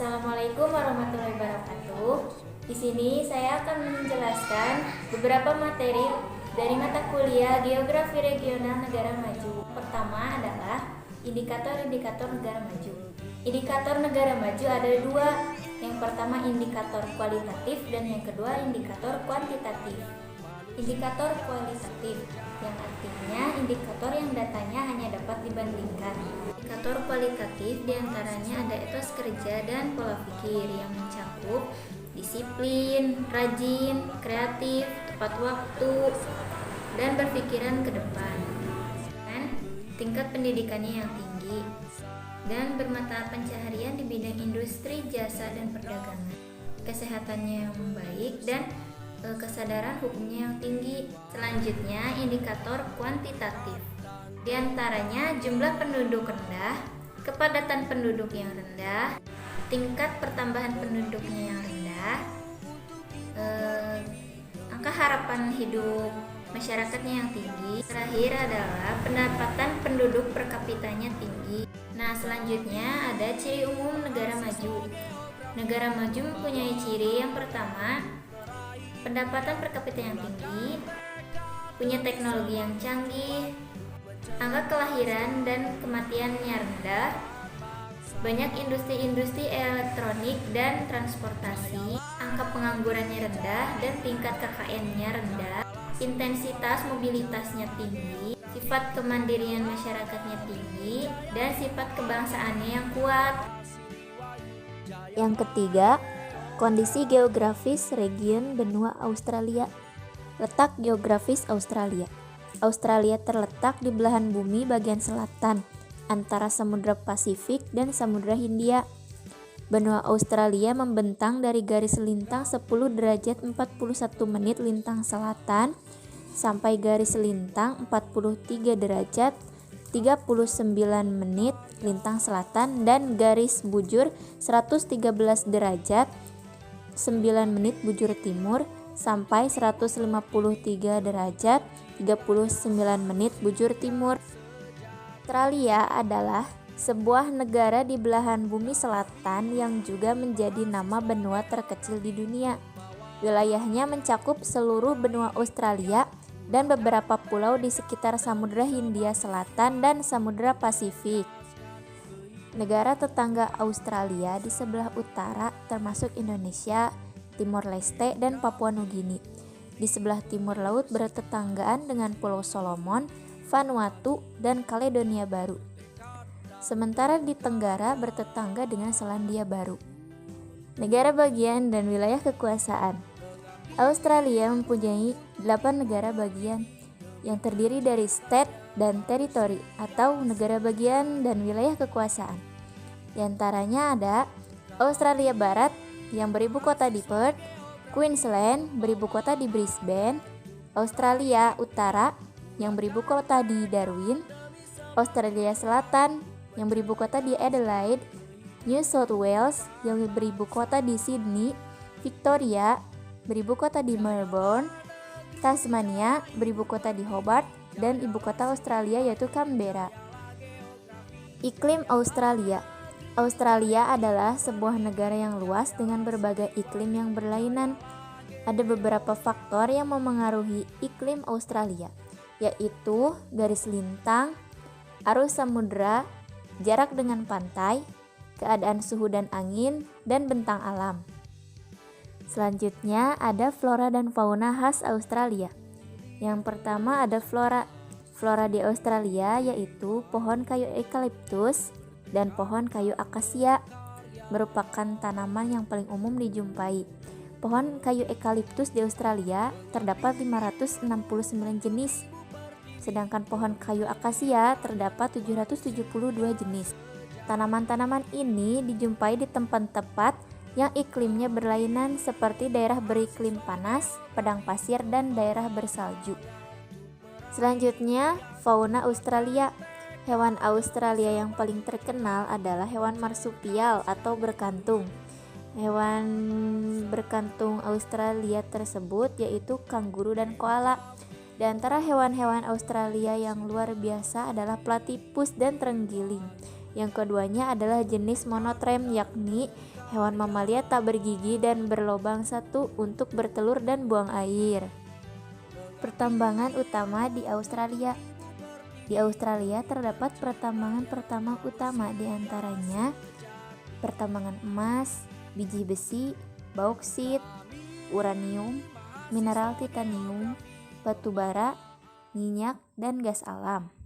Assalamualaikum warahmatullahi wabarakatuh. Di sini saya akan menjelaskan beberapa materi dari mata kuliah Geografi Regional Negara Maju. Pertama adalah indikator-indikator negara maju. Indikator negara maju ada dua. Yang pertama indikator kualitatif dan yang kedua indikator kuantitatif. Indikator kualitatif yang artinya indikator yang datanya hanya dapat dibandingkan. Indikator kualitatif diantaranya ada etos kerja dan pola pikir yang mencakup disiplin, rajin, kreatif, tepat waktu, dan berpikiran ke depan. Dan tingkat pendidikannya yang tinggi dan bermata pencaharian di bidang industri, jasa, dan perdagangan. Kesehatannya yang baik dan kesadaran hukumnya yang tinggi. Selanjutnya indikator kuantitatif. Di antaranya jumlah penduduk rendah, kepadatan penduduk yang rendah, tingkat pertambahan penduduknya yang rendah, angka harapan hidup masyarakatnya yang tinggi. Terakhir adalah pendapatan penduduk per kapitanya tinggi. Nah, selanjutnya ada ciri umum negara maju. Negara maju mempunyai ciri yang pertama, pendapatan per kapita yang tinggi, punya teknologi yang canggih, angka kelahiran dan kematiannya rendah, banyak industri-industri elektronik dan transportasi, angka penganggurannya rendah dan tingkat KKN-nya rendah, intensitas mobilitasnya tinggi, sifat kemandirian masyarakatnya tinggi, dan sifat kebangsaannya yang kuat. Yang ketiga, kondisi geografis region benua Australia. Letak geografis Australia. Australia terletak di belahan bumi bagian selatan antara Samudra Pasifik dan Samudra Hindia. Benua Australia membentang dari garis lintang 10 derajat 41 menit lintang selatan sampai garis lintang 43 derajat 39 menit lintang selatan dan garis bujur 113 derajat 9 menit bujur timur sampai 153 derajat 39 menit bujur timur. Australia adalah sebuah negara di belahan bumi selatan yang juga menjadi nama benua terkecil di dunia. Wilayahnya mencakup seluruh benua Australia dan beberapa pulau di sekitar Samudra Hindia Selatan dan Samudra Pasifik. Negara tetangga Australia di sebelah utara termasuk Indonesia, Timor Leste, dan Papua Nugini. Di sebelah timur laut bertetanggaan dengan Pulau Solomon, Vanuatu, dan Kaledonia Baru. Sementara di tenggara bertetangga dengan Selandia Baru. Negara bagian dan wilayah kekuasaan. Australia mempunyai 8 negara bagian yang terdiri dari state dan teritori atau negara bagian dan wilayah kekuasaan. Di antaranya ada Australia Barat yang beribu kota di Perth, Queensland beribu kota di Brisbane, Australia Utara yang beribu kota di Darwin, Australia Selatan yang beribu kota di Adelaide, New South Wales yang beribu kota di Sydney, Victoria beribu kota di Melbourne, Tasmania beribu kota di Hobart, dan ibu kota Australia yaitu Canberra. Iklim Australia. Australia adalah sebuah negara yang luas dengan berbagai iklim yang berlainan. Ada beberapa faktor yang memengaruhi iklim Australia, yaitu garis lintang, arus samudra, jarak dengan pantai, keadaan suhu dan angin, dan bentang alam. Selanjutnya ada flora dan fauna khas Australia. Yang pertama ada flora. Flora di Australia yaitu pohon kayu eukaliptus dan pohon kayu akasia merupakan tanaman yang paling umum dijumpai. Pohon kayu eukaliptus di Australia terdapat 569 jenis, sedangkan pohon kayu akasia terdapat 772 jenis. Tanaman-tanaman ini dijumpai di tempat-tempat yang iklimnya berlainan seperti daerah beriklim panas, padang pasir, dan daerah bersalju. Selanjutnya, fauna Australia. Hewan Australia yang paling terkenal adalah hewan marsupial atau berkantung. Hewan berkantung Australia tersebut yaitu kanguru dan koala. Di antara hewan-hewan Australia yang luar biasa adalah platypus dan terenggiling. Yang keduanya adalah jenis monotrem, yakni Hewan mamalia tak bergigi dan berlobang satu untuk bertelur dan buang air. Pertambangan utama di Australia. Di Australia terdapat pertambangan utama, di antaranya pertambangan emas, biji besi, bauksit, uranium, mineral titanium, batu bara, minyak, dan gas alam.